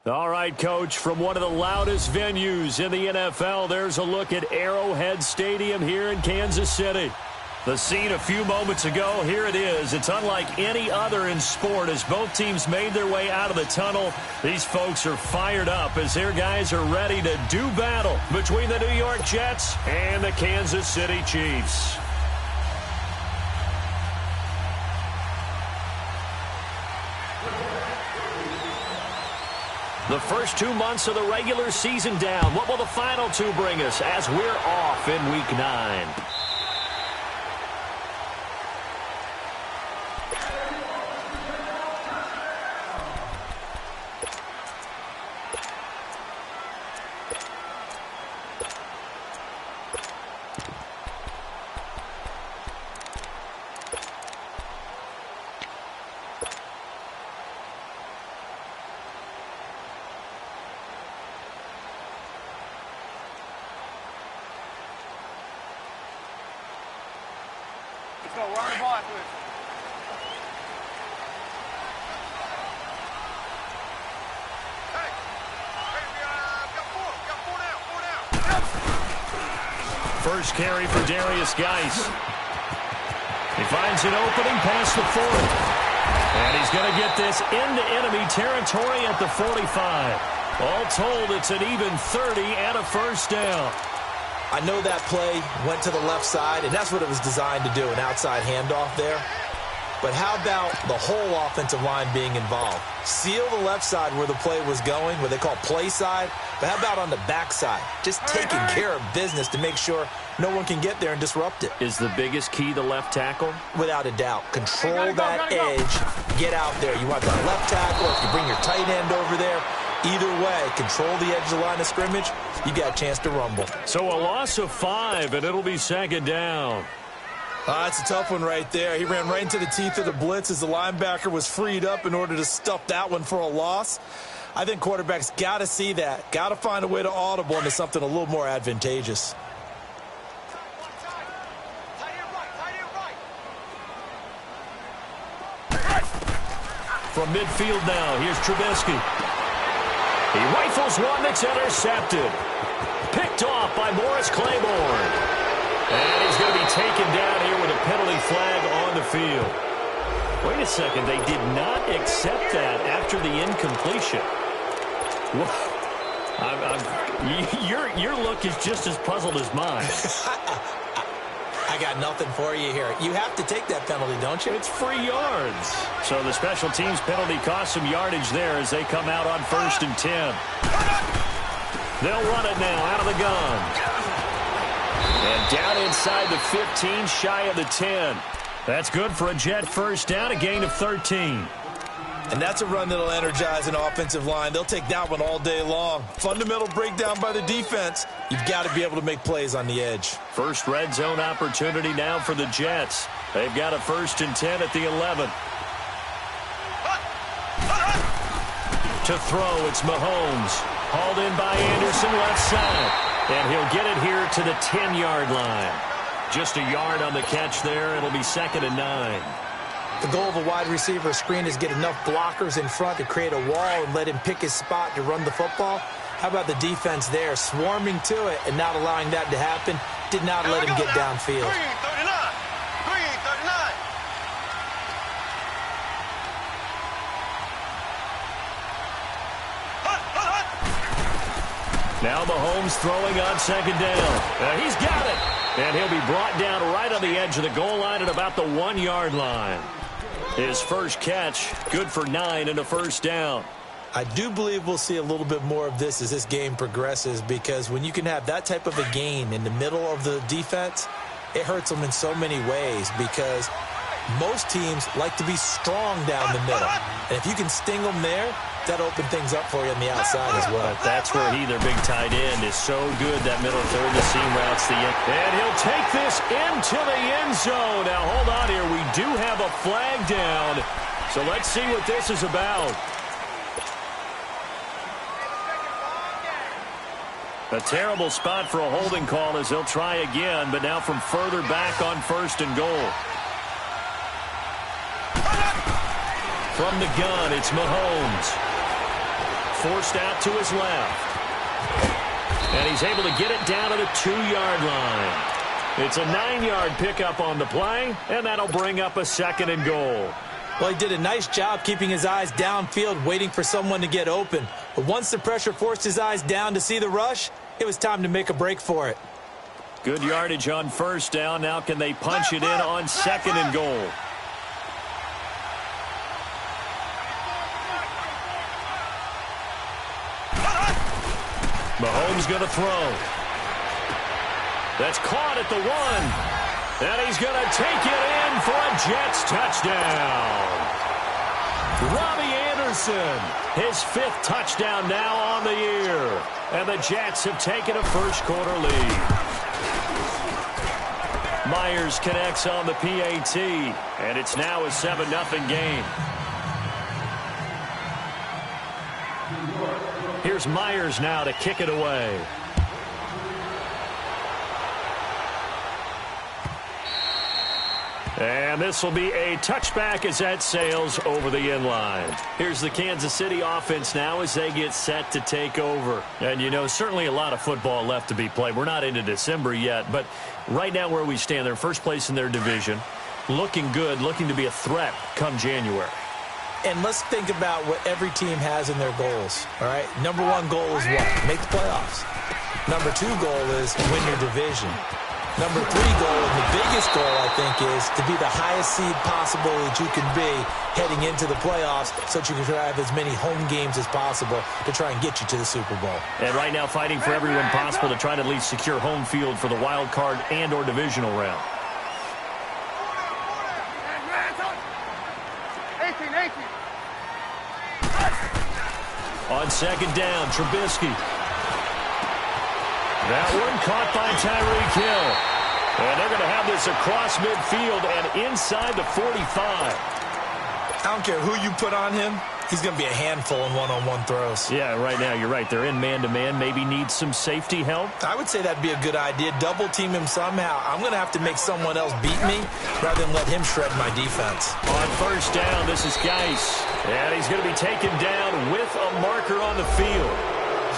All right, Coach, from one of the loudest venues in the NFL, there's a look at Arrowhead Stadium here in Kansas City. The scene a few moments ago, here it is. It's unlike any other in sport as both teams made their way out of the tunnel. These folks are fired up as their guys are ready to do battle between the New York Jets and the Kansas City Chiefs. The first 2 months of the regular season down. What will the final two bring us as we're off in Week 9? Let's go. We're on the ball after this. Hey, got four down. First carry for Darius Geis. He finds an opening past the 40. And he's going to get this into enemy territory at the 45. All told, it's an even 30 and a first down. I know that play went to the left side, and that's what it was designed to do, an outside handoff there. But how about the whole offensive line being involved? Seal the left side where the play was going, what they call play side. But how about on the back side? Just taking care of business to make sure no one can get there and disrupt it. Is the biggest key the left tackle? Without a doubt. Control that edge. Get out there. You want that left tackle, if you bring your tight end over there, either way, control the edge of the line of scrimmage, you got a chance to rumble. So a loss of 5, and it'll be second down. That's a tough one right there. He ran right into the teeth of the blitz as the linebacker was freed up in order to stuff that one for a loss. I think quarterbacks got to see that. Got to find a way to audible into something a little more advantageous. From midfield now, here's Trubisky. He rifles one that's intercepted. Picked off by Morris Claiborne. And he's going to be taken down here with a penalty flag on the field. Wait a second, they did not accept that after the incompletion. Your look is just as puzzled as mine. I got nothing for you here. You have to take that penalty, don't you? It's free yards. So the special teams penalty cost some yardage there as they come out on 1st and 10. They'll run it now out of the gun. And down inside the 15, shy of the 10. That's good for a Jet first down, a gain of 13. And that's a run that'll energize an offensive line. They'll take that one all day long. Fundamental breakdown by the defense. You've got to be able to make plays on the edge. First red zone opportunity now for the Jets. They've got a 1st and 10 at the 11. To throw, it's Mahomes. Hauled in by Anderson, left side. And he'll get it here to the 10-yard line. Just a yard on the catch there. It'll be 2nd and 9. The goal of a wide receiver screen is get enough blockers in front to create a wall and let him pick his spot to run the football. How about the defense there, swarming to it and not allowing that to happen? Did not let him get downfield. Green 39. Now Mahomes throwing on 2nd down. He's got it. And he'll be brought down right on the edge of the goal line at about the 1-yard line. His first catch, good for 9 and a first down. I do believe we'll see a little bit more of this as this game progresses, because when you can have that type of a gain in the middle of the defense, it hurts them in so many ways, because most teams like to be strong down the middle. And if you can sting them there, that'll open things up for you on the outside as well. But that's where their big tight end, is so good, that middle third, the seam routes the end. And he'll take this into the end zone. Now, hold on here. We do have a flag down. So let's see what this is about. A terrible spot for a holding call as they'll try again, but now from further back on 1st and goal. From the gun, it's Mahomes. forced out to his left. And he's able to get it down to the 2-yard line. It's a 9-yard pickup on the play, and that'll bring up a 2nd and goal. Well, he did a nice job keeping his eyes downfield, waiting for someone to get open. But once the pressure forced his eyes down to see the rush, it was time to make a break for it. Good yardage on first down. Now can they punch it in on 2nd and goal? Mahomes going to throw. That's caught at the 1. And he's going to take it in for a Jets touchdown. Robbie Anderson, his 5th touchdown now on the year. And the Jets have taken a first-quarter lead. Myers connects on the PAT, and it's now a 7-0 game. Here's Myers now to kick it away. And this will be a touchback as that sails over the end line. Here's the Kansas City offense now as they get set to take over. And, you know, certainly a lot of football left to be played. We're not into December yet, but right now where we stand, they're first place in their division. Looking good, looking to be a threat come January. And let's think about what every team has in their goals, all right? Number 1 goal is what? Make the playoffs. Number 2 goal is win your division. Number 3 goal, and the biggest goal, I think, is to be the highest seed possible that you can be heading into the playoffs so that you can have as many home games as possible to try and get you to the Super Bowl. And right now fighting for every win possible to try to at least secure home field for the wild card and or divisional round. 18. On 2nd down, Trubisky. That one caught by Tyreek Hill. And they're going to have this across midfield and inside the 45. I don't care who you put on him. He's going to be a handful in one-on-one throws. Yeah, right now, you're right. They're in man-to-man. Maybe need some safety help. I would say that'd be a good idea. Double-team him somehow. I'm going to have to make someone else beat me rather than let him shred my defense. On first down, this is Geis. And he's going to be taken down with a marker on the field.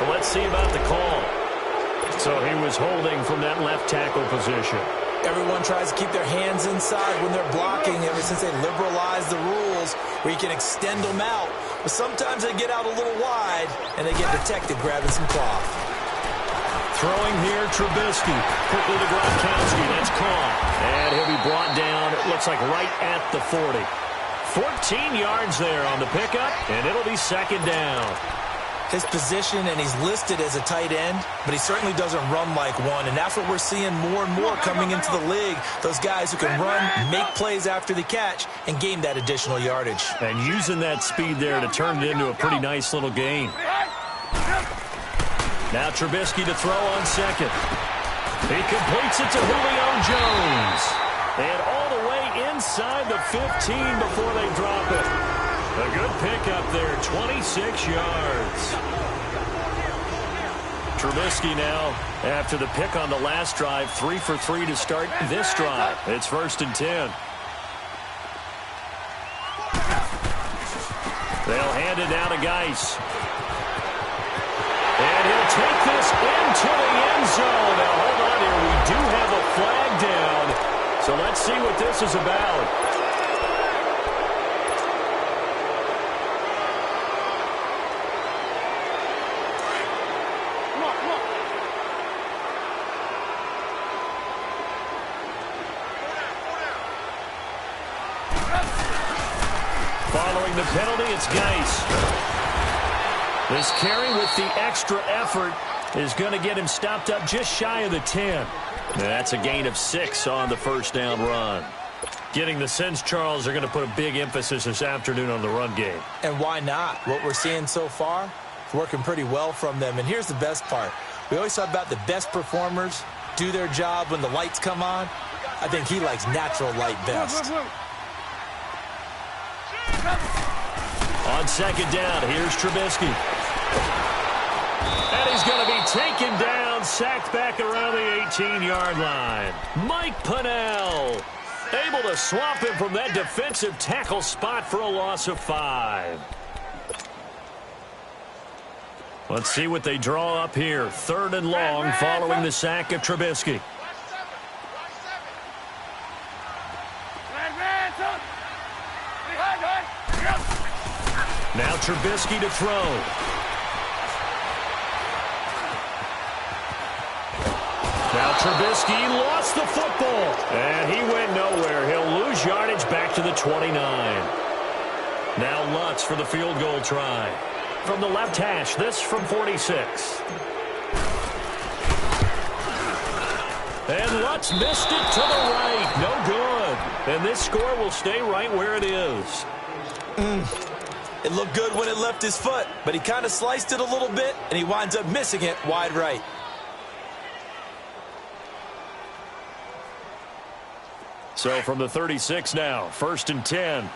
So let's see about the call. So he was holding from that left tackle position. Everyone tries to keep their hands inside when they're blocking ever since they liberalized the rules where you can extend them out. But sometimes they get out a little wide and they get detected grabbing some cloth. Throwing here, Trubisky. Quickly to Gronkowski. That's caught. And he'll be brought down, it looks like right at the 40. 14 yards there on the pickup, and it'll be 2nd down. His position, and he's listed as a tight end, but he certainly doesn't run like one, and that's what we're seeing more and more coming into the league. Those guys who can run, make plays after the catch, and gain that additional yardage. And using that speed there to turn it into a pretty nice little gain. Now Trubisky to throw on 2nd. He completes it to Julio Jones. And all the way inside the 15 before they drop it. A good pickup there, 26 yards. Trubisky now, after the pick on the last drive, 3 for 3 to start this drive. It's 1st and 10. They'll hand it down to Geis. And he'll take this into the end zone. Now, hold on here. We do have a flag down. So let's see what this is about. Following the penalty, it's Geis. This carry with the extra effort is going to get him stopped up just shy of the 10. That's a gain of 6 on the first down run. Getting the sense, Charles, are going to put a big emphasis this afternoon on the run game. And why not? What we're seeing so far, working pretty well from them. And here's the best part. We always talk about the best performers do their job when the lights come on. I think he likes natural light best. On 2nd down, here's Trubisky. And he's going to be taken down, sacked back around the 18-yard line. Mike Pennell able to swamp him from that defensive tackle spot for a loss of 5. Let's see what they draw up here. 3rd and long following the sack of Trubisky. Now Trubisky to throw. Now Trubisky lost the football. And he went nowhere. He'll lose yardage back to the 29. Now Lutz for the field goal try. From the left hash, this from 46. And Lutz missed it to the right. No good. And this score will stay right where it is. It looked good when it left his foot, but he kind of sliced it a little bit, and he winds up missing it wide right. So from the 36 now, 1st and 10.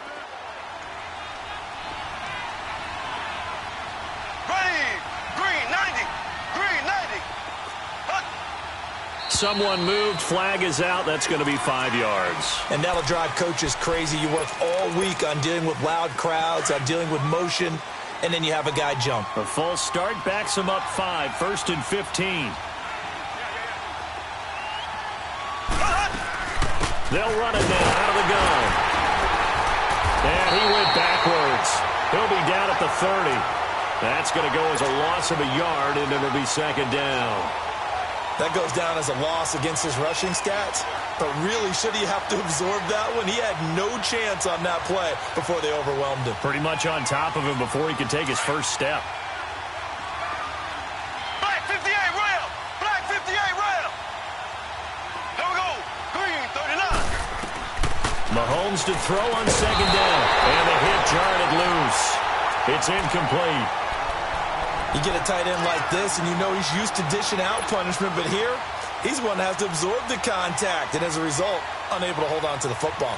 Someone moved. Flag is out. That's going to be 5 yards. And that'll drive coaches crazy. You work all week on dealing with loud crowds, on dealing with motion, and then you have a guy jump. A false start backs him up 5. 1st and 15. They'll run it now out of the gun. And he went backwards. He'll be down at the 30. That's going to go as a loss of a yard, and it'll be 2nd down. That goes down as a loss against his rushing stats. But really, should he have to absorb that one? He had no chance on that play before they overwhelmed him. Pretty much on top of him before he could take his first step. Black 58 rail! Black 58 rail! Here we go. Green 39. Mahomes to throw on 2nd down. And the hit jarred it loose. It's incomplete. You get a tight end like this, and you know he's used to dishing out punishment, but here, he's the one that has to absorb the contact, and as a result, unable to hold on to the football.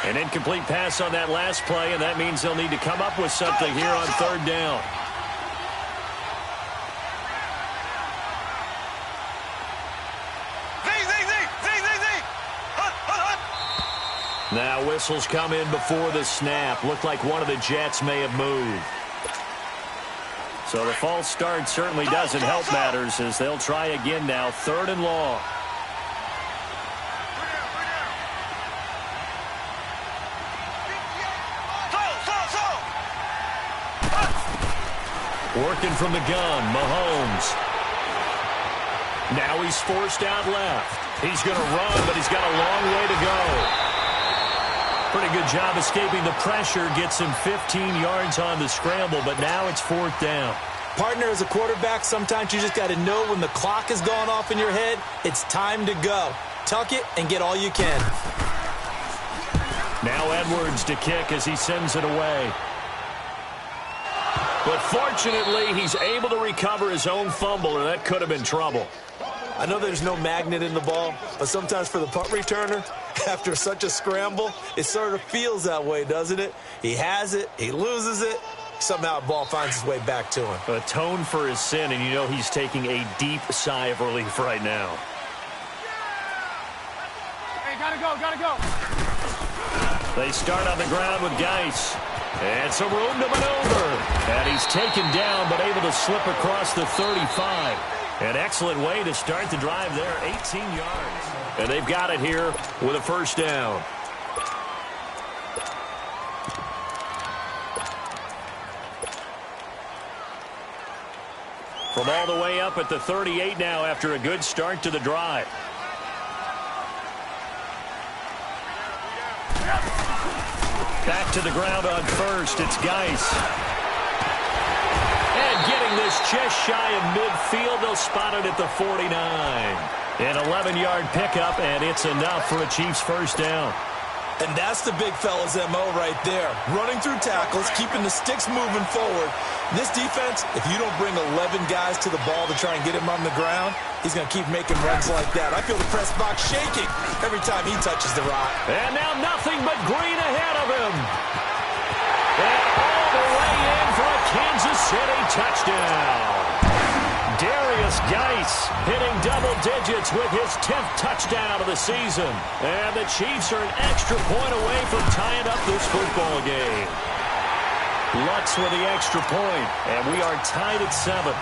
An incomplete pass on that last play, and that means they'll need to come up with something here on 3rd down. Now whistles come in before the snap. Looked like one of the Jets may have moved. So the false start certainly doesn't help matters as they'll try again now. 3rd and long. Working from the gun, Mahomes. Now he's forced out left. He's going to run, but he's got a long way to go. Pretty good job escaping the pressure. Gets him 15 yards on the scramble, but now it's 4th down. Partner, as a quarterback, sometimes you just got to know when the clock has gone off in your head, it's time to go. Tuck it and get all you can. Now Edwards to kick as he sends it away. But fortunately, he's able to recover his own fumble, or that could have been trouble. I know there's no magnet in the ball, but sometimes for the punt returner, after such a scramble, it sort of feels that way, doesn't it? He has it, he loses it, somehow the ball finds its way back to him. Atone for his sin, and you know he's taking a deep sigh of relief right now. Hey, gotta go. They start on the ground with Geis. And some room to maneuver. And he's taken down, but able to slip across the 35. An excellent way to start the drive there, 18 yards. And they've got it here with a 1st down. From all the way up at the 38 now after a good start to the drive. Back to the ground on 1st. It's Geis. And getting this just shy of midfield. They'll spot it at the 49. An 11-yard pickup, and it's enough for a Chiefs 1st down. And that's the big fella's MO right there. Running through tackles, keeping the sticks moving forward. This defense, if you don't bring 11 guys to the ball to try and get him on the ground, he's going to keep making runs like that. I feel the press box shaking every time he touches the rock. And now nothing but green ahead of him. And all the way in for a Kansas City touchdown. Darius Geis hitting double digits with his 10th touchdown of the season. And the Chiefs are an extra point away from tying up this football game. Lutz with the extra point, and we are tied at 7.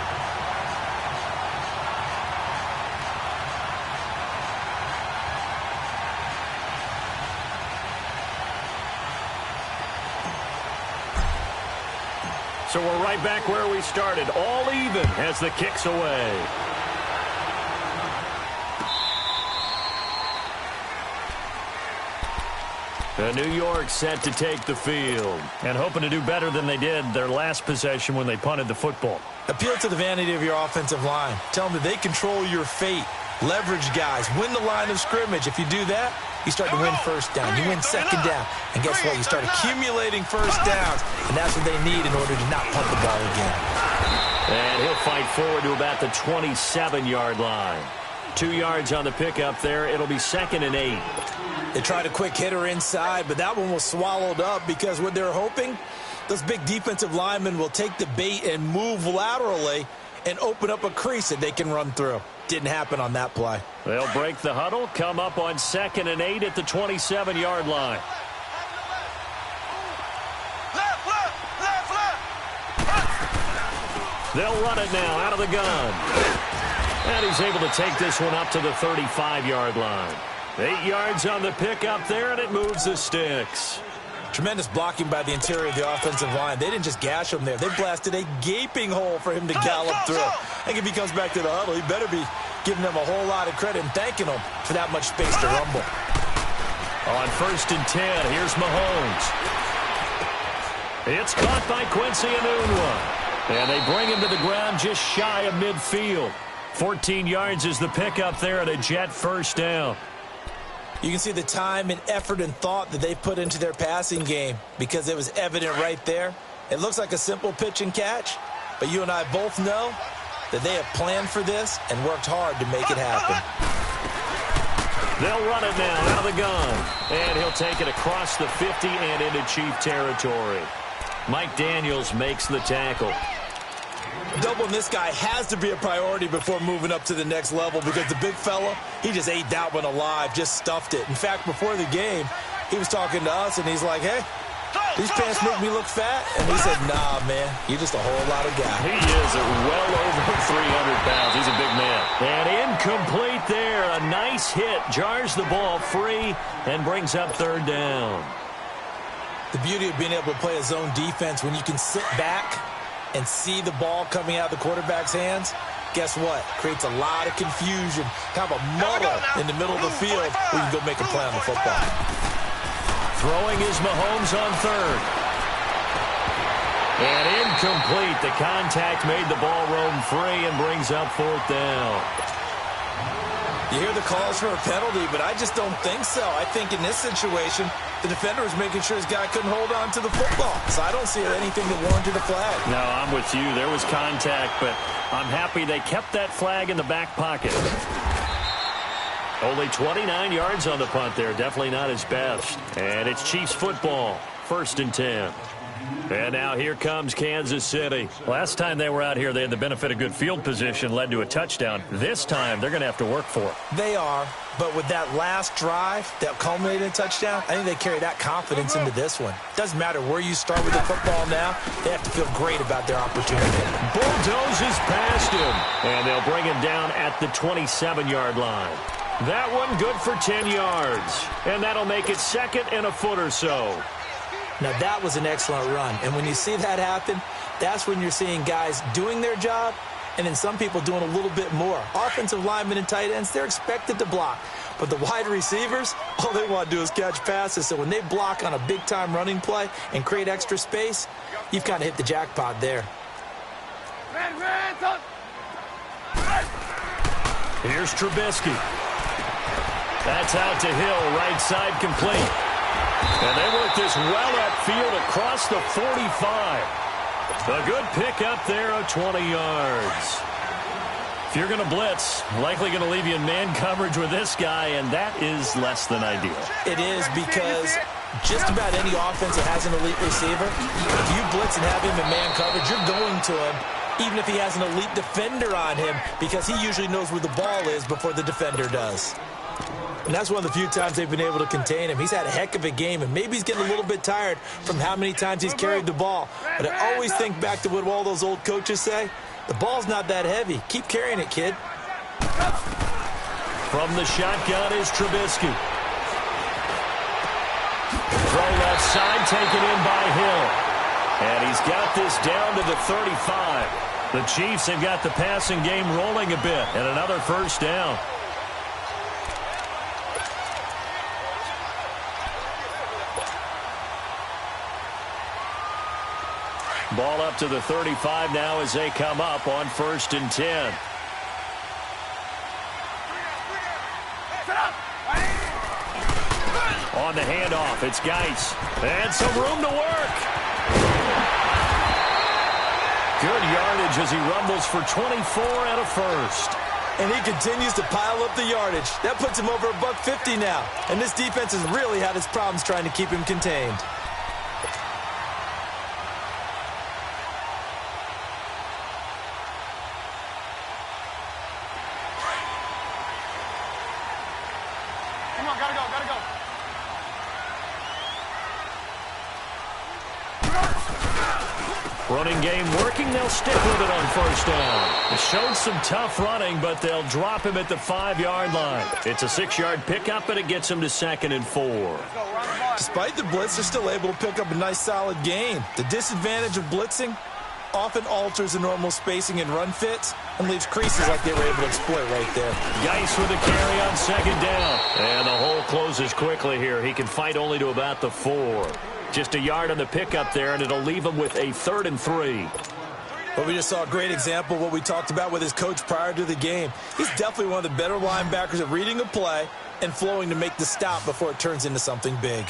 So we're right back where we started, all even as the kick's away. New York set to take the field and hoping to do better than they did their last possession when they punted the football. Appeal to the vanity of your offensive line. Tell them that they control your fate. Leverage guys. Win the line of scrimmage. If you do that, you start to win first down. You win second down. And guess what? You start accumulating first downs. And that's what they need in order to not punt the ball again. And he'll fight forward to about the 27-yard line. 2 yards on the pickup there. It'll be 2nd and 8. They tried a quick hitter inside, but that one was swallowed up because what they're hoping, those big defensive linemen will take the bait and move laterally and open up a crease that they can run through. Didn't happen on that play. They'll break the huddle, come up on 2nd and 8 at the 27-yard line. They'll run it now out of the gun. And he's able to take this one up to the 35-yard line. 8 yards on the pickup there, and it moves the sticks. Tremendous blocking by the interior of the offensive line. They didn't just gash him there. They blasted a gaping hole for him to gallop through. I think if he comes back to the huddle, he better be giving them a whole lot of credit and thanking them for that much space to rumble. On 1st and 10, here's Mahomes. It's caught by Quincy Enunwa. And they bring him to the ground just shy of midfield. 14 yards is the pickup there at a Jet first down. You can see the time and effort and thought that they put into their passing game because it was evident right there. It looks like a simple pitch and catch, but you and I both know that they have planned for this and worked hard to make it happen. They'll run it now out of the gun, and he'll take it across the 50 and into Chief territory. Mike Daniels makes the tackle. Doubling this guy has to be a priority before moving up to the next level because the big fella, he just ate that one alive, just stuffed it. In fact, before the game, he was talking to us, and he's like, hey, these pants make me look fat. And we said, nah, man, you're just a whole lot of guy. He is well over 300 pounds. He's a big man. And incomplete there. A nice hit. Jars the ball free and brings up 3rd down. The beauty of being able to play a zone defense when you can sit back and see the ball coming out of the quarterback's hands, guess what? Creates a lot of confusion, kind of a muddle in the middle of the field where you can go make a play on the football. Throwing is Mahomes on 3rd. And incomplete. The contact made the ball roam free and brings up 4th down. You hear the calls for a penalty, but I just don't think so. I think in this situation, the defender was making sure his guy couldn't hold on to the football. So I don't see anything that warranted a flag. No, I'm with you. There was contact, but I'm happy they kept that flag in the back pocket. Only 29 yards on the punt there. Definitely not his best. And it's Chiefs football. 1st and 10. And now here comes Kansas City. Last time they were out here, they had the benefit of good field position, led to a touchdown. This time, they're going to have to work for it. They are, but with that last drive that culminated in a touchdown, I think they carry that confidence into this one. Doesn't matter where you start with the football now, they have to feel great about their opportunity. Bulldozes past him, and they'll bring him down at the 27-yard line. That one good for 10 yards, and that'll make it 2nd and a foot or so. Now, that was an excellent run. And when you see that happen, that's when you're seeing guys doing their job and then some people doing a little bit more. Offensive linemen and tight ends, they're expected to block. But the wide receivers, all they want to do is catch passes. So when they block on a big-time running play and create extra space, you've kind of hit the jackpot there. Here's Trubisky. That's out to Hill, right side complete. And they work this well upfield across the 45. A good pickup there of 20 yards. If you're going to blitz, likely going to leave you in man coverage with this guy, and that is less than ideal. It is because just about any offense that has an elite receiver, if you blitz and have him in man coverage, you're going to him, even if he has an elite defender on him, because he usually knows where the ball is before the defender does. And that's one of the few times they've been able to contain him. He's had a heck of a game, and maybe he's getting a little bit tired from how many times he's carried the ball. But I always think back to what all those old coaches say. The ball's not that heavy. Keep carrying it, kid. From the shotgun is Trubisky. Throw left side, taken in by Hill. And he's got this down to the 35. The Chiefs have got the passing game rolling a bit, and another first down. Ball up to the 35 now as they come up on 1st and 10. On the handoff, it's Geis. And some room to work. Good yardage as he rumbles for 24 and a first. And he continues to pile up the yardage. That puts him over $150 now. And this defense has really had its problems trying to keep him contained. Come on, gotta go, gotta go. Running game working. They'll stick with it on 1st down. They showed some tough running, but they'll drop him at the 5-yard line. It's a 6-yard pickup, and it gets him to 2nd and 4. Despite the blitz, they're still able to pick up a nice, solid gain. The disadvantage of blitzing often alters the normal spacing and run fits and leaves creases like they were able to exploit right there. Geis with a carry on 2nd down. And the hole closes quickly here. He can fight only to about the 4. Just a yard on the pickup there, and it'll leave him with a 3rd and 3. But we just saw a great example of what we talked about with his coach prior to the game. He's definitely one of the better linebackers at reading a play and flowing to make the stop before it turns into something big.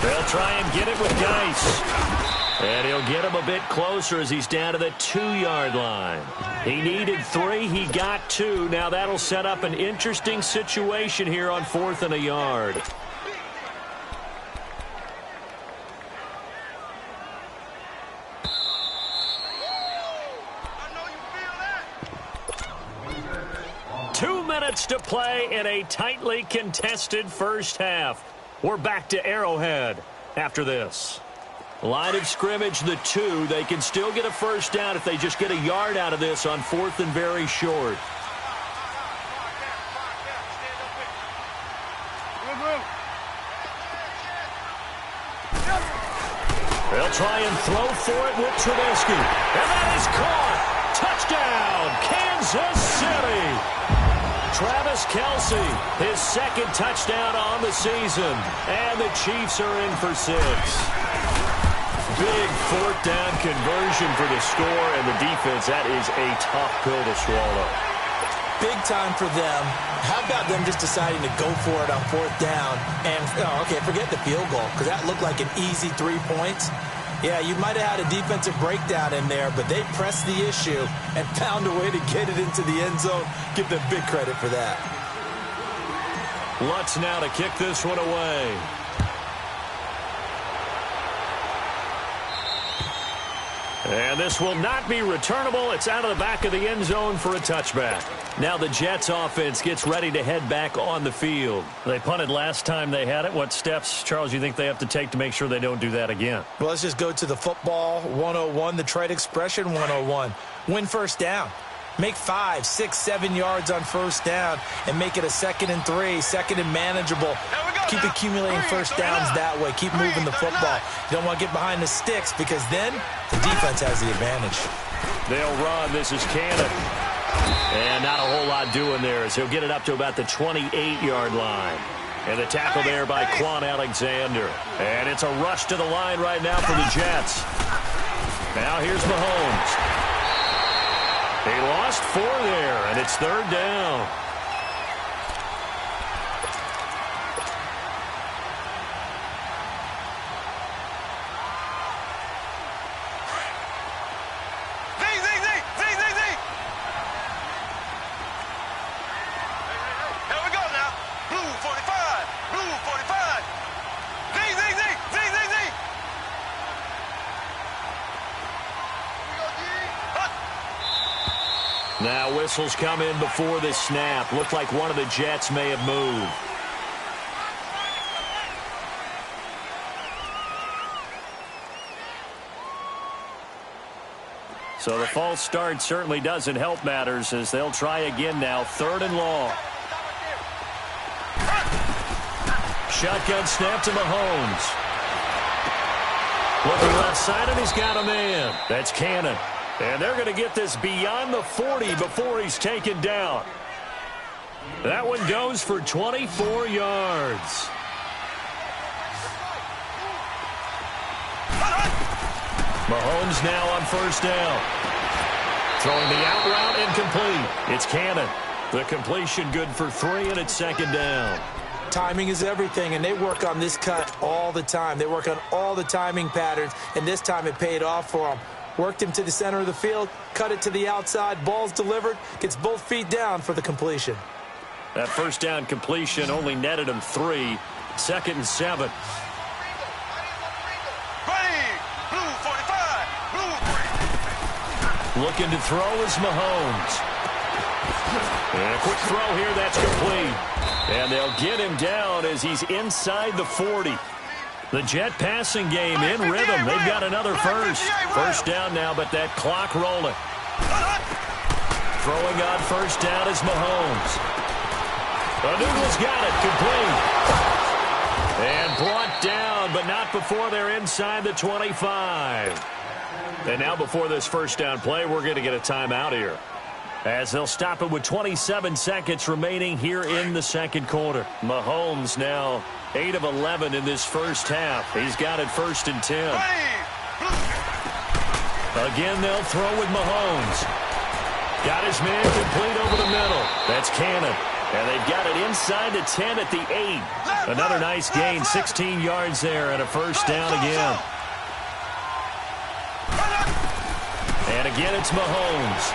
They'll try and get it with Geis. And he'll get him a bit closer as he's down to the 2-yard line. He needed 3. He got 2. Now that'll set up an interesting situation here on 4th and a yard. I know you feel that. 2 minutes to play in a tightly contested first half. We're back to Arrowhead after this. Line of scrimmage, the 2. They can still get a first down if they just get a yard out of this on 4th and very short. They'll try and throw for it with Trubisky. And that is caught. Touchdown, Kansas City. Travis Kelce, his 2nd touchdown on the season. And the Chiefs are in for 6. Big 4th down conversion for the score, and the defense, that is a tough pill to swallow. Big time for them. How about them just deciding to go for it on 4th down? And, okay, forget the field goal, because that looked like an easy 3 points. Yeah, you might have had a defensive breakdown in there, but they pressed the issue and found a way to get it into the end zone. Give them big credit for that. Lutz now to kick this one away. And this will not be returnable. It's out of the back of the end zone for a touchback. Now the Jets offense gets ready to head back on the field. They punted last time they had it. What steps, Charles, you think they have to take to make sure they don't do that again? Well, let's just go to the football 101, the trade expression 101. Win first down. Make 5, 6, 7 yards on first down and make it a 2nd and 3, 2nd and manageable. Keep accumulating first downs that way. Keep moving the football. You don't want to get behind the sticks because then the defense has the advantage. They'll run. This is Cannon. And not a whole lot doing there as he'll get it up to about the 28-yard line. And the tackle there by Quan Alexander. And it's a rush to the line right now for the Jets. Now here's Mahomes. He lost 4 there, and it's 3rd down. Now whistles come in before the snap. Looked like one of the Jets may have moved. So the false start certainly doesn't help matters as they'll try again now. 3rd and long. Shotgun snap to Mahomes. Looking left side, and he's got a man. That's Cannon. And they're going to get this beyond the 40 before he's taken down. That one goes for 24 yards. Mahomes now on 1st down. Throwing the out route incomplete. It's Cannon. The completion good for 3, and it's 2nd down. Timing is everything, and they work on this cut all the time. They work on all the timing patterns, and this time it paid off for them. Worked him to the center of the field, cut it to the outside, ball's delivered, gets both feet down for the completion. That 1st down completion only netted him 3. 2nd and 7. Looking to throw is Mahomes. And a quick throw here, that's complete. And they'll get him down as he's inside the 40. The Jet passing game in rhythm. They've got another first. 1st down now, but that clock rolling. Throwing on 1st down is Mahomes. Noodle's got it, complete. And brought down, but not before they're inside the 25. And now before this 1st down play, we're going to get a timeout here, as they'll stop it with 27 seconds remaining here in the 2nd quarter. Mahomes now 8 of 11 in this 1st half. He's got it 1st and 10. Again, they'll throw with Mahomes. Got his man complete over the middle. That's Cannon. And they've got it inside the 10 at the 8. Another nice gain, 16 yards there, and a 1st down again. And again, it's Mahomes.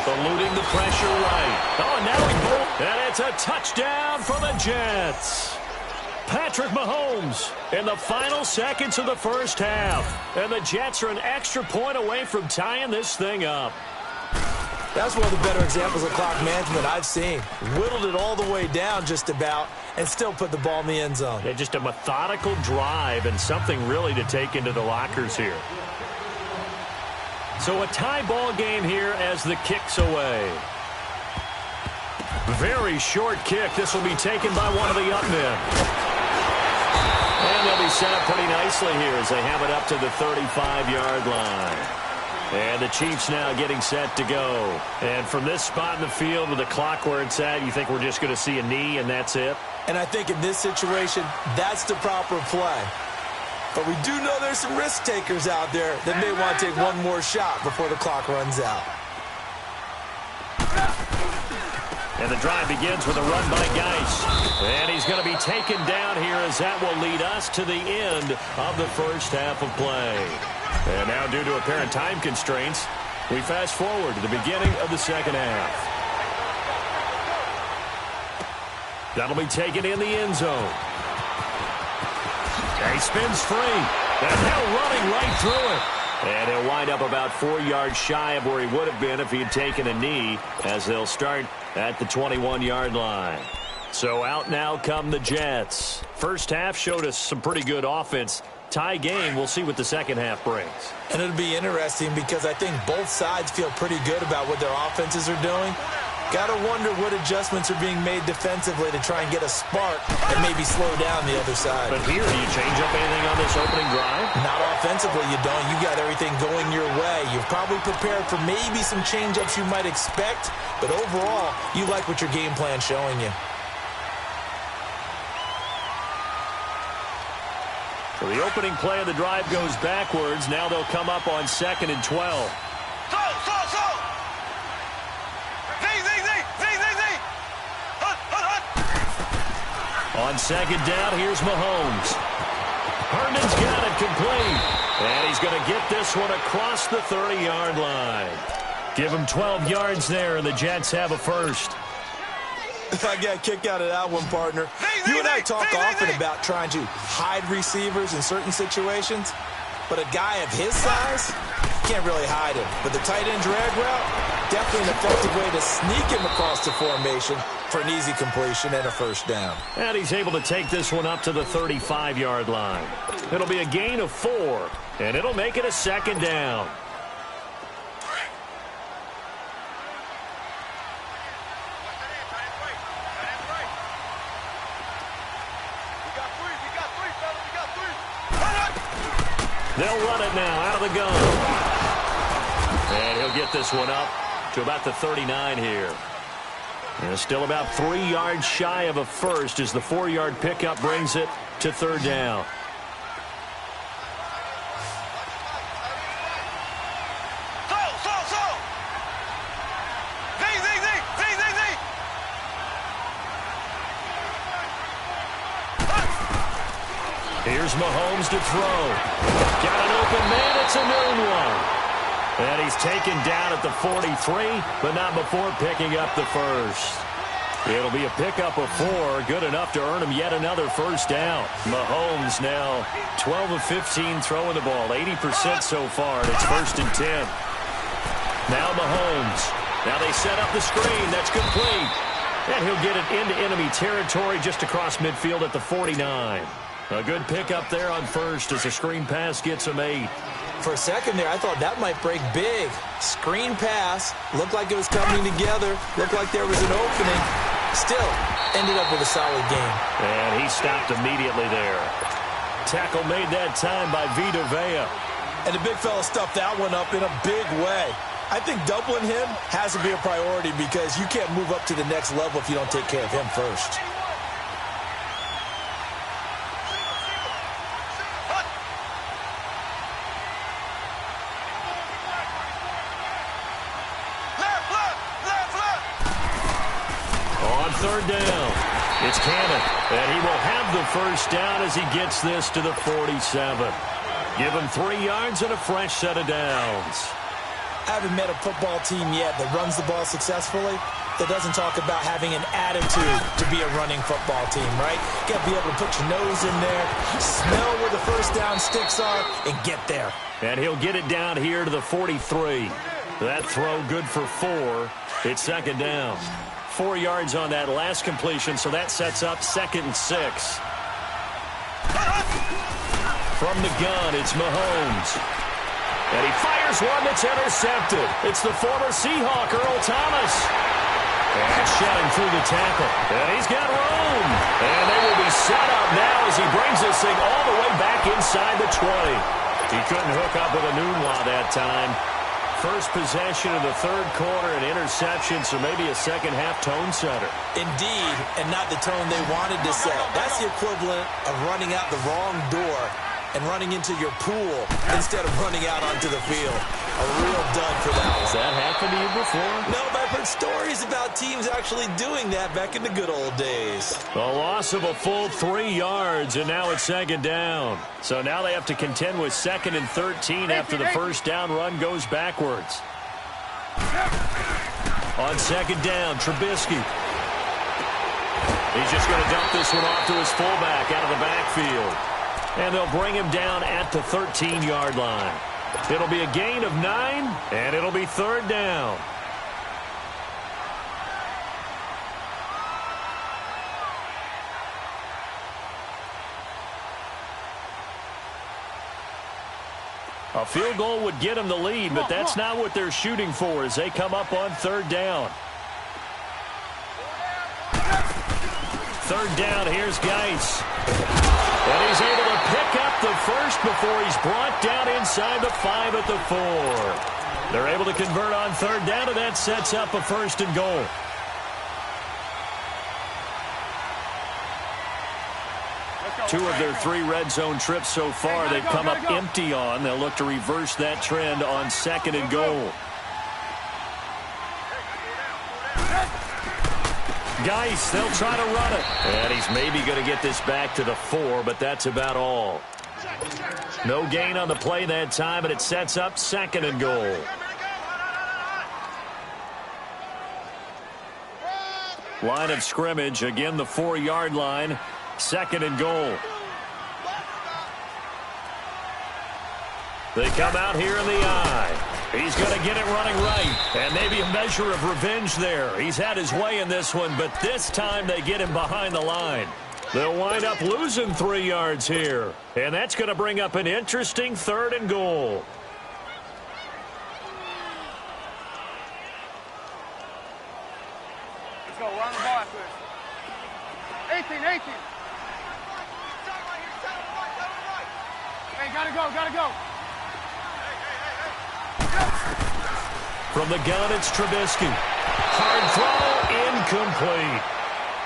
Eluding the pressure right. Oh, and now he bolts. And it's a touchdown for the Jets. Patrick Mahomes in the final seconds of the 1st half. And the Jets are an extra point away from tying this thing up. That's one of the better examples of clock management I've seen. Whittled it all the way down just about and still put the ball in the end zone. Yeah, just a methodical drive and something really to take into the lockers here. So a tie ball game here as the kick's away. Very short kick. This will be taken by one of the up men. And they'll be set up pretty nicely here as they have it up to the 35-yard line. And the Chiefs now getting set to go. And from this spot in the field with the clock where it's at, you think we're just going to see a knee and that's it? And I think in this situation, that's the proper play. But we do know there's some risk takers out there that may want to take one more shot before the clock runs out. And the drive begins with a run by Geis. And he's going to be taken down here as that will lead us to the end of the 1st half of play. And now, due to apparent time constraints, we fast forward to the beginning of the 2nd half. That'll be taken in the end zone. And he spins free. And now running right through it. And he'll wind up about 4 yards shy of where he would have been if he had taken a knee, as they'll start at the 21-yard line. So out now come the Jets. 1st half showed us some pretty good offense. Tie game, we'll see what the 2nd half brings. And it'll be interesting because I think both sides feel pretty good about what their offenses are doing. Got to wonder what adjustments are being made defensively to try and get a spark and maybe slow down the other side. But here, do you change up anything on this opening drive? Not offensively, you don't. You got everything going your way. You've probably prepared for maybe some change-ups you might expect, but overall, you like what your game plan's showing you. So the opening play of the drive goes backwards. Now they'll come up on 2nd and 12. On 2nd down, here's Mahomes. Herndon's got it complete. And he's going to get this one across the 30-yard line. Give him 12 yards there, and the Jets have a first. I got a kick out of that one, partner. You and I talk often about trying to hide receivers in certain situations. but a guy of his size, can't really hide him. But the tight end drag route, definitely an effective way to sneak him across the formation for an easy completion and a first down. And he's able to take this one up to the 35-yard line. It'll be a gain of 4, and it'll make it a second down. They'll run it now out of the gun. And he'll get this one up to about the 39 here. And still about 3 yards shy of a first as the 4-yard pickup brings it to third down. Here's Mahomes to throw. Got an open man. It's a noon one. And he's taken down at the 43, but not before picking up the first. It'll be a pickup of 4, good enough to earn him yet another first down. Mahomes now 12 of 15 throwing the ball, 80% so far, and it's 1st and 10. Now Mahomes. Now they set up the screen. That's complete. And he'll get it into enemy territory just across midfield at the 49. A good pickup there on first as the screen pass gets him 8. For a second there, I thought that might break big. Screen pass, looked like it was coming together, looked like there was an opening. Still, ended up with a solid game. And he stopped immediately there. Tackle made that time by Vita Vea. And the big fella stuffed that one up in a big way. I think doubling him has to be a priority because you can't move up to the next level if you don't take care of him first. Third down. It's Cannon, and he will have the first down as he gets this to the 47. Give him 3 yards and a fresh set of downs. I haven't met a football team yet that runs the ball successfully that doesn't talk about having an attitude to be a running football team, right? You got to be able to put your nose in there, smell where the first down sticks are, and get there. And he'll get it down here to the 43. That throw good for 4. It's second down. 4 yards on that last completion, so that sets up 2nd and 6. From the gun, it's Mahomes. And he fires one that's intercepted. It's the former Seahawk, Earl Thomas. And shedding through the tackle. And he's got room. And they will be set up now as he brings this thing all the way back inside the 20. He couldn't hook up with a Nunwa that time. First possession of the third quarter, an interception, so maybe a second-half tone setter. Indeed, and not the tone they wanted to set. That's the equivalent of running out the wrong door and running into your pool instead of running out onto the field. A real dud for that one. Has that happened to you before? No, but I've heard stories about teams actually doing that back in the good old days. A loss of a full 3 yards, and now it's second down. So now they have to contend with 2nd and 13 after the first down run goes backwards. On second down, Trubisky. He's just going to dump this one off to his fullback out of the backfield. And they'll bring him down at the 13-yard line. It'll be a gain of 9, and it'll be third down. A field goal would get them the lead, but that's not what they're shooting for as they come up on third down. Third down, here's Geis. And he's able to pick up the first before he's brought down inside the 5 at the 4. They're able to convert on third down, and that sets up a 1st and goal. Two of their 3 red zone trips so far, they've come up empty on. They'll look to reverse that trend on 2nd and goal. Geis, they'll try to run it. And he's maybe going to get this back to the 4, but that's about all. No gain on the play that time, and it sets up 2nd and goal. Line of scrimmage, again the 4-yard line, 2nd and goal. They come out here in the eye. He's going to get it running right, and maybe a measure of revenge there. He's had his way in this one, but this time they get him behind the line. They'll wind up losing 3 yards here, and that's going to bring up an interesting 3rd and goal. Let's go. Run the ball after this. 18, 18. Hey, gotta go. From the gun, it's Trubisky. Hard throw, incomplete.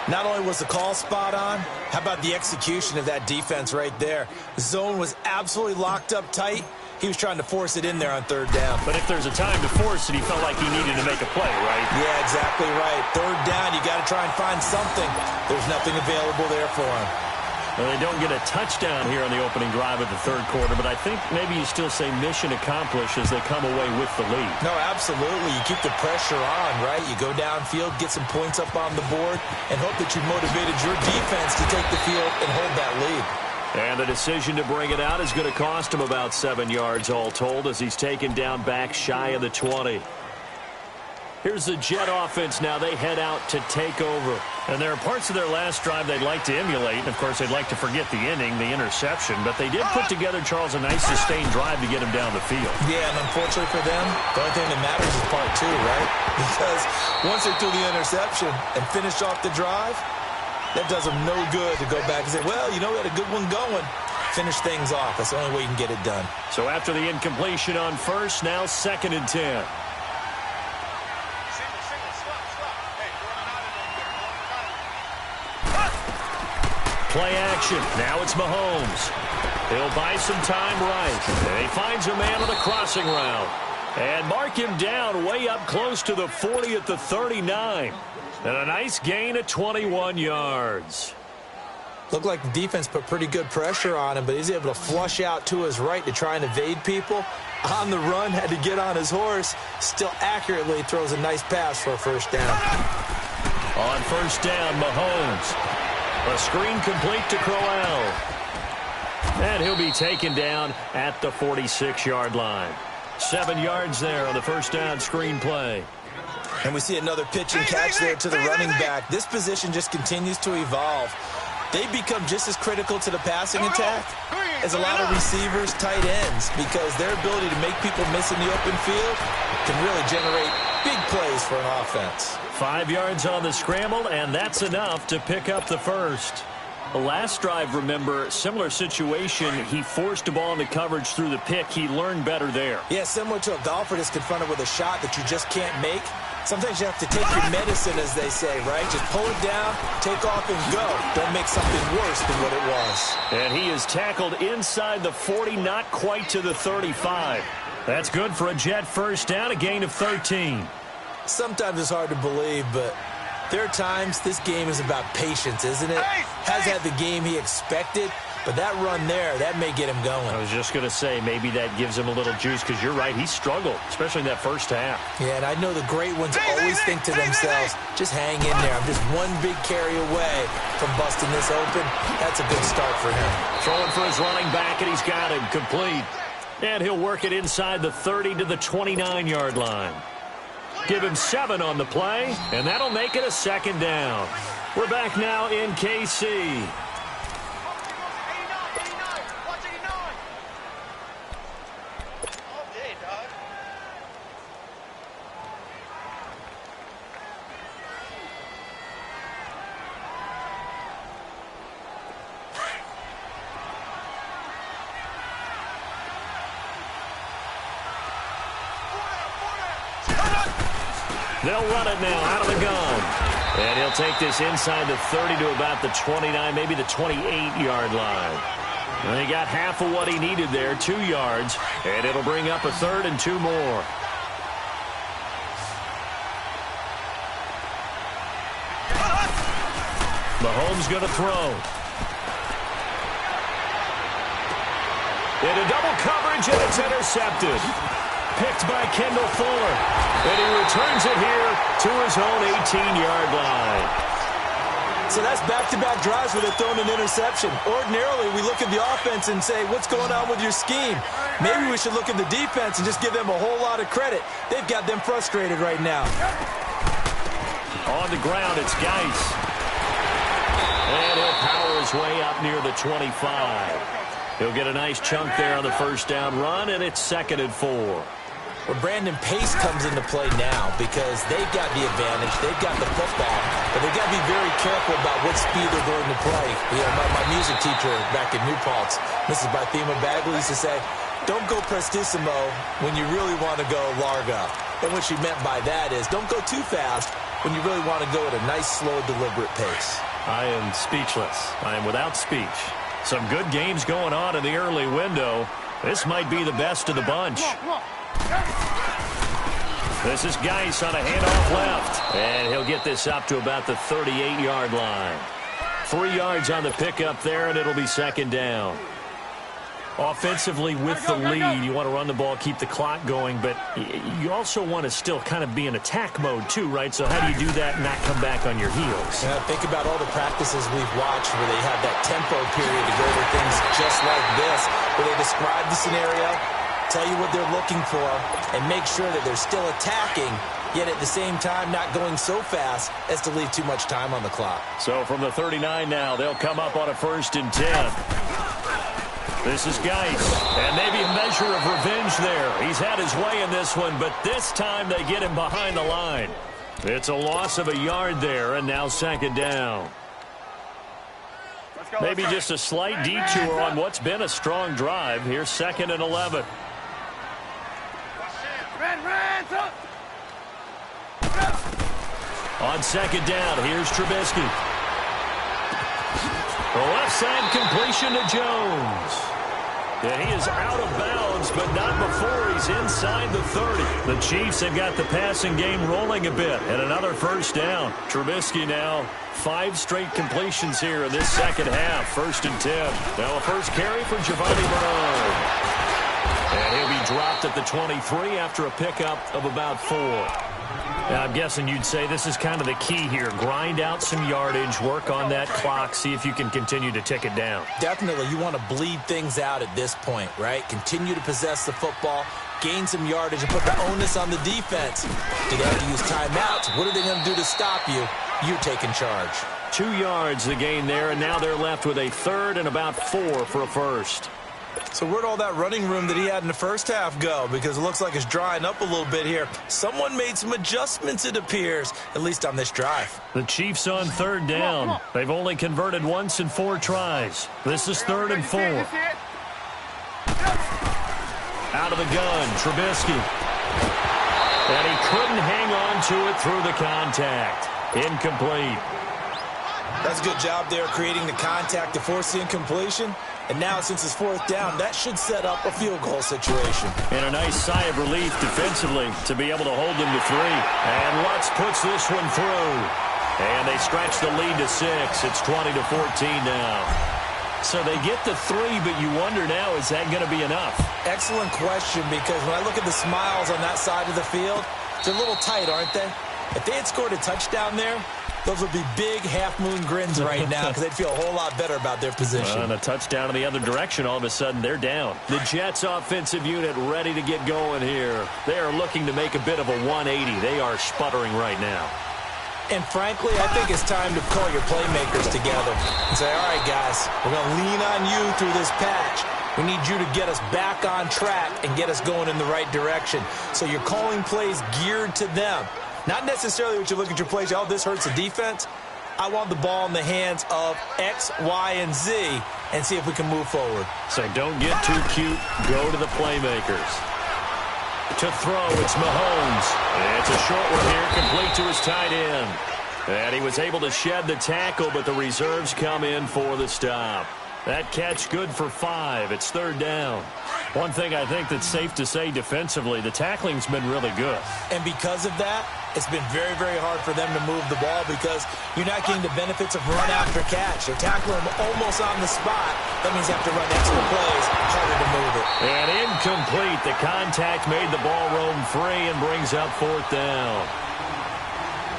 Not only was the call spot on, how about the execution of that defense right there? The zone was absolutely locked up tight. He was trying to force it in there on 3rd down. But if there's a time to force it, he felt like he needed to make a play, right? Yeah, exactly right. 3rd down, you got to try and find something. There's nothing available there for him. Well, they don't get a touchdown here on the opening drive of the 3rd quarter, but I think maybe you still say mission accomplished as they come away with the lead. No, absolutely. You keep the pressure on, right? You go downfield, get some points up on the board, and hope that you motivated your defense to take the field and hold that lead. And the decision to bring it out is going to cost him about 7 yards all told as he's taken down back shy of the 20. Here's the Jet offense now. They head out to take over. And there are parts of their last drive they'd like to emulate. And, of course, they'd like to forget the inning, the interception. But they did put together, Charles, a nice sustained drive to get him down the field. Yeah, and unfortunately for them, the only thing that matters is part 2, right? Because once they threw the interception and finished off the drive, that does them no good to go back and say, well, you know, we had a good one going. Finish things off. That's the only way you can get it done. So after the incompletion on first, now 2nd and 10. Play action. Now it's Mahomes. He'll buy some time right. And he finds a man on the crossing route. And mark him down way up close to the 40 at the 39. And a nice gain of 21 yards. Looked like the defense put pretty good pressure on him, but he's able to flush out to his right to try and evade people. On the run, had to get on his horse. Still accurately throws a nice pass for a 1st down. On 1st down, Mahomes. A screen complete to Crowell. And he'll be taken down at the 46-yard line. 7 yards there on the 1st down screen play. And we see another pitch and catch there to the running back. This position just continues to evolve. They become just as critical to the passing attack as a lot of receivers, tight ends, because their ability to make people miss in the open field can really generate big plays for an offense. 5 yards on the scramble, and that's enough to pick up the 1st. The last drive, remember, similar situation. He forced a ball into coverage through the pick. He learned better there. Yeah, similar to a golfer that's confronted with a shot that you just can't make. Sometimes you have to take your medicine, as they say, right? Just pull it down, take off, and go. Don't make something worse than what it was. And he is tackled inside the 40, not quite to the 35. That's good for a Jet 1st down, a gain of 13. Sometimes it's hard to believe, but there are times this game is about patience, isn't it? Has had the game he expected, but that run there, that may get him going. I was just going to say, maybe that gives him a little juice, because you're right, he struggled, especially in that 1st half. Yeah, and I know the great ones always think to themselves, just hang in there. I'm just one big carry away from busting this open. That's a good start for him. Throwing for his running back, and he's got him complete. And he'll work it inside the 30 to the 29-yard line. Give him 7 on the play, and that'll make it a 2nd down. We're back now in KC. They'll run it now out of the gun. And he'll take this inside the 30 to about the 29, maybe the 28-yard line. And he got half of what he needed there, 2 yards. And it'll bring up a 3rd and 2 more. Mahomes going to throw. Into double coverage, and it's intercepted. Picked by Kendall Fuller. And he returns it here to his own 18-yard line. So that's back-to-back drives where they're throwing an interception. Ordinarily, we look at the offense and say, what's going on with your scheme? Maybe we should look at the defense and just give them a whole lot of credit. They've got them frustrated right now. On the ground, it's Geis. And he'll power his way up near the 25. He'll get a nice chunk there on the first down run, and it's 2nd and 4. Well, Brandon, pace comes into play now because they've got the advantage. They've got the football, but they've got to be very careful about what speed they're going to play. You know, my music teacher back in New Paltz, Mrs. Barthema Bagley, used to say, don't go prestissimo when you really want to go largo. And what she meant by that is don't go too fast when you really want to go at a nice, slow, deliberate pace. I am speechless. I am without speech. Some good games going on in the early window. This might be the best of the bunch. This is Geis on a handoff left. And he'll get this up to about the 38-yard line. 3 yards on the pickup there, and it'll be 2nd down. Offensively with the lead, you want to run the ball, keep the clock going, but you also want to still kind of be in attack mode too, right? So how do you do that and not come back on your heels? Yeah, think about all the practices we've watched where they have that tempo period to go over things just like this, where they describe the scenario, tell you what they're looking for, and make sure that they're still attacking, yet at the same time not going so fast as to leave too much time on the clock. So from the 39 now, they'll come up on a 1st and 10. This is Geis, and maybe a measure of revenge there. He's had his way in this one, but this time they get him behind the line. It's a loss of a yard there, and now 2nd down. Maybe just a slight detour on what's been a strong drive. Here's 2nd and 11. On 2nd down, here's Trubisky. The left side completion to Jones. And he is out of bounds, but not before he's inside the 30. The Chiefs have got the passing game rolling a bit, and another 1st down. Trubisky now 5 straight completions here in this 2nd half. 1st and 10. Now a first carry for Giovanni Bernard. And he'll be dropped at the 23 after a pickup of about 4. Now, I'm guessing you'd say this is kind of the key here. Grind out some yardage, work on that clock, see if you can continue to tick it down. Definitely. You want to bleed things out at this point, right? Continue to possess the football, gain some yardage, and put the onus on the defense. Do they have to use timeouts? What are they going to do to stop you? You're taking charge. 2 yards the gain there, and now they're left with a 3rd and about 4 for a first. So where'd all that running room that he had in the first half go? Because it looks like it's drying up a little bit here. Someone made some adjustments, it appears, at least on this drive. The Chiefs on 3rd down. They've only converted once in 4 tries. This is 3rd and 4. Out of the gun, Trubisky. And he couldn't hang on to it through the contact. Incomplete. That's a good job there creating the contact to force the incompletion. And now, since it's 4th down, that should set up a field goal situation. And a nice sigh of relief defensively to be able to hold them to 3. And Lutz puts this one through. And they stretch the lead to 6. It's 20-14 now. So they get the 3, but you wonder now, is that going to be enough? Excellent question, because when I look at the smiles on that side of the field, they're a little tight, aren't they? If they had scored a touchdown there, those would be big half-moon grins right now because they'd feel a whole lot better about their position. And a touchdown in the other direction, all of a sudden, they're down. The Jets offensive unit ready to get going here. They are looking to make a bit of a 180. They are sputtering right now. And frankly, I think it's time to call your playmakers together and say, all right, guys, we're going to lean on you through this patch. We need you to get us back on track and get us going in the right direction. So you're calling plays geared to them. Not necessarily what you look at your plays, oh, this hurts the defense. I want the ball in the hands of X, Y, and Z and see if we can move forward. So don't get too cute. Go to the playmakers. To throw, it's Mahomes. It's a short one here, complete to his tight end. And he was able to shed the tackle, but the reserves come in for the stop. That catch good for 5. It's 3rd down. One thing I think that's safe to say defensively, the tackling's been really good. And because of that, it's been very, very hard for them to move the ball because you're not getting the benefits of run after catch. They're tackling them almost on the spot. That means you have to run extra plays, harder to move it. And incomplete. The contact made the ball roam free and brings up 4th down.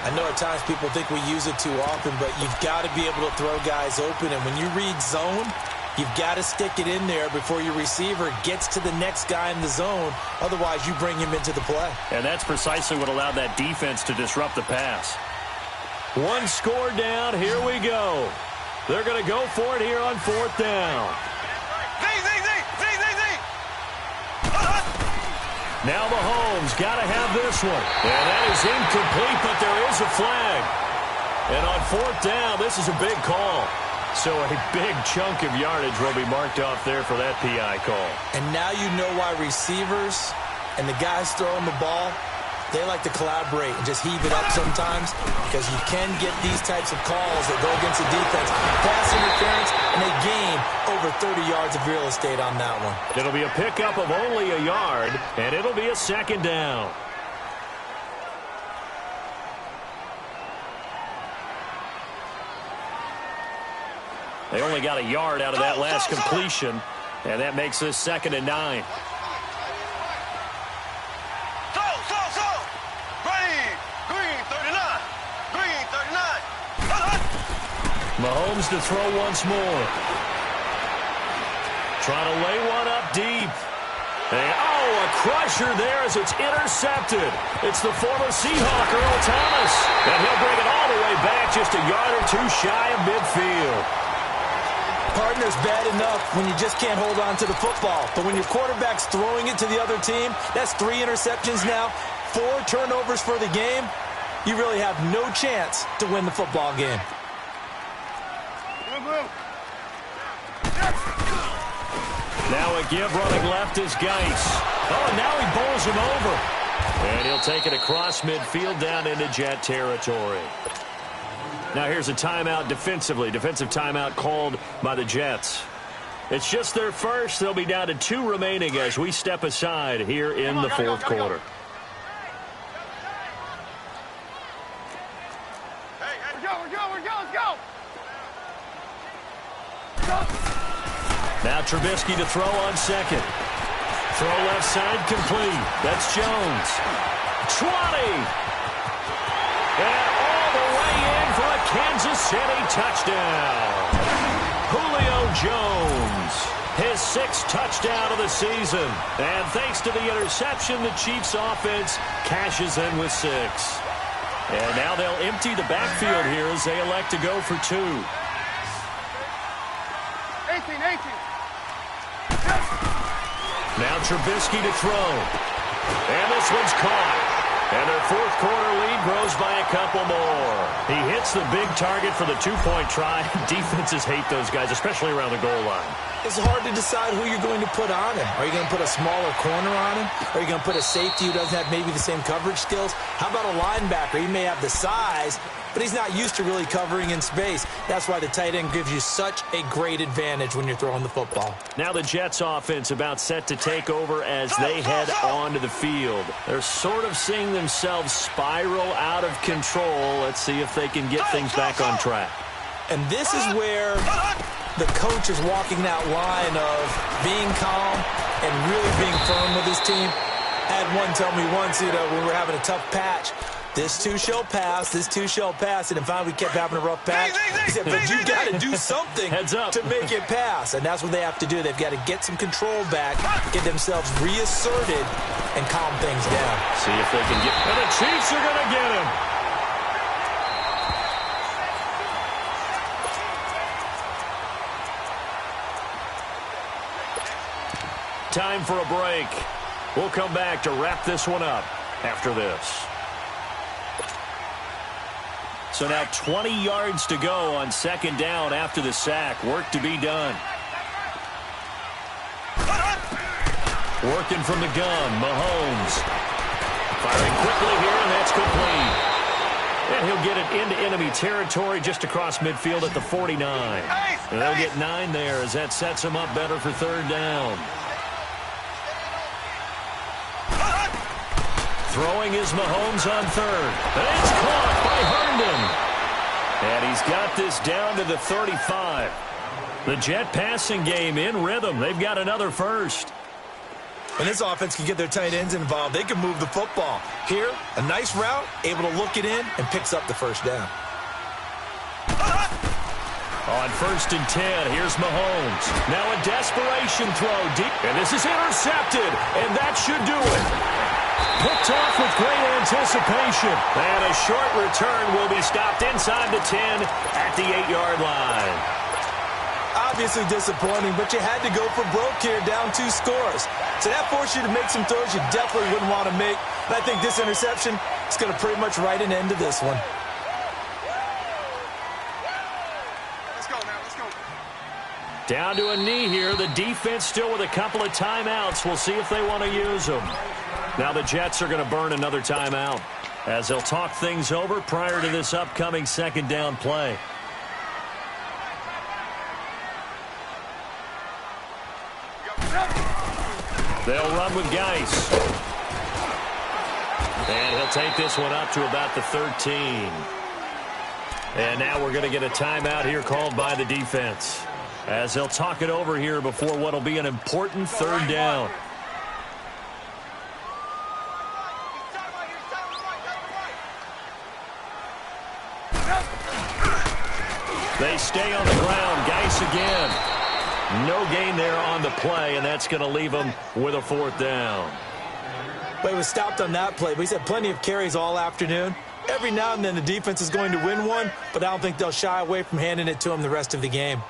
I know at times people think we use it too often, but you've got to be able to throw guys open. And when you read zone, you've got to stick it in there before your receiver gets to the next guy in the zone. Otherwise, you bring him into the play. And that's precisely what allowed that defense to disrupt the pass. One score down. Here we go. They're going to go for it here on 4th down. Now Mahomes got to have this one. And that is incomplete, but there is a flag. And on 4th down, this is a big call. So a big chunk of yardage will be marked off there for that PI call. And now you know why receivers and the guys throwing the ball, they like to collaborate and just heave it up sometimes, because you can get these types of calls that go against the defense. Pass interference, and they gain over 30 yards of real estate on that one. It'll be a pickup of only a yard, and it'll be a 2nd down. They only got a yard out of that last completion, and that makes this 2nd and 9. Mahomes to throw once more. Trying to lay one up deep. A crusher there as it's intercepted. It's the former Seahawk, Earl Thomas. And he'll bring it all the way back, just a yard or two shy of midfield. Partner's bad enough when you just can't hold on to the football. But when your quarterback's throwing it to the other team, that's 3 interceptions now, 4 turnovers for the game. You really have no chance to win the football game. Now a give running left is Geis. And now he bowls him over. And he'll take it across midfield down into Jet territory. Now here's a timeout defensively. Defensive timeout called by the Jets. It's just their first. They'll be down to 2 remaining as we step aside here in the 4th quarter. Now Trubisky to throw on 2nd. Throw left side complete. That's Jones. 20. And all the way in for a Kansas City touchdown. Julio Jones, his 6th touchdown of the season. And thanks to the interception, the Chiefs offense cashes in with 6. And now they'll empty the backfield here as they elect to go for 2. 18. Now Trubisky to throw. And this one's caught. And their 4th quarter lead grows by a couple more. He hits the big target for the 2-point try. Defenses hate those guys, especially around the goal line. It's hard to decide who you're going to put on him. Are you going to put a smaller corner on him? Are you going to put a safety who doesn't have maybe the same coverage skills? How about a linebacker? He may have the size, but he's not used to really covering in space. That's why the tight end gives you such a great advantage when you're throwing the football. Now the Jets offense about set to take over as they head onto the field. They're sort of seeing themselves spiral out of control. Let's see if they can get things back on track. And this is where the coach is walking that line of being calm and really being firm with his team. I had one tell me once, when we were having a tough patch, this too shall pass, this too shall pass, and finally we kept having a rough patch. He said, but you got to do something to make it pass, and that's what they have to do. They've got to get some control back, get themselves reasserted, and calm things down. See if they can get, and the Chiefs are going to get him. Time for a break. We'll come back to wrap this one up after this. So now 20 yards to go on 2nd down after the sack. Work to be done. Working from the gun, Mahomes. Firing quickly here, and that's complete. And he'll get it into enemy territory just across midfield at the 49. And they'll get 9 there as that sets him up better for 3rd down. Throwing is Mahomes on 3rd. And it's caught by Herndon. And he's got this down to the 35. The Jet passing game in rhythm. They've got another first. When this offense can get their tight ends involved, they can move the football. Here, a nice route, able to look it in, and picks up the first down. On 1st and 10, here's Mahomes. Now a desperation throw deep. And this is intercepted, and that should do it. Picked off with great anticipation. And a short return will be stopped inside the 10 at the 8-yard line. Obviously disappointing, but you had to go for broke here, down 2 scores. So that forced you to make some throws you definitely wouldn't want to make. And I think this interception is going to pretty much write an end to this one. Down to a knee here. The defense still with a couple of timeouts. We'll see if they want to use them. Now the Jets are going to burn another timeout as they'll talk things over prior to this upcoming 2nd down play. They'll run with Geis. And he'll take this one up to about the 13. And now we're going to get a timeout here called by the defense, as they'll talk it over here before what will be an important 3rd down. They stay on the ground. Geis again. No gain there on the play, and that's going to leave them with a 4th down. But he was stopped on that play. But he's had plenty of carries all afternoon. Every now and then the defense is going to win one, but I don't think they'll shy away from handing it to him the rest of the game.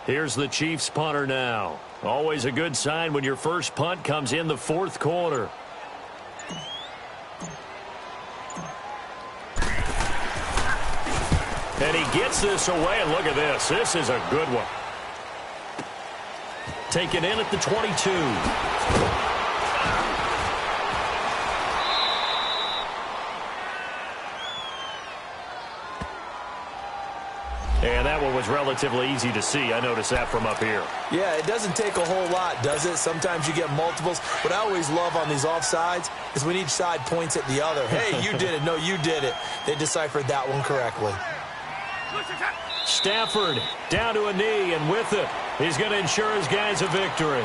Here's the Chiefs punter now. Always a good sign when your first punt comes in the 4th quarter. And he gets this away, and look at this. This is a good one. Taken in at the 22. And that one was relatively easy to see. I noticed that from up here. Yeah, it doesn't take a whole lot, does it? Sometimes you get multiples. What I always love on these offsides is when each side points at the other. Hey, you did it. No, you did it. They deciphered that one correctly. Stafford down to a knee, and with it, he's going to ensure his guys a victory.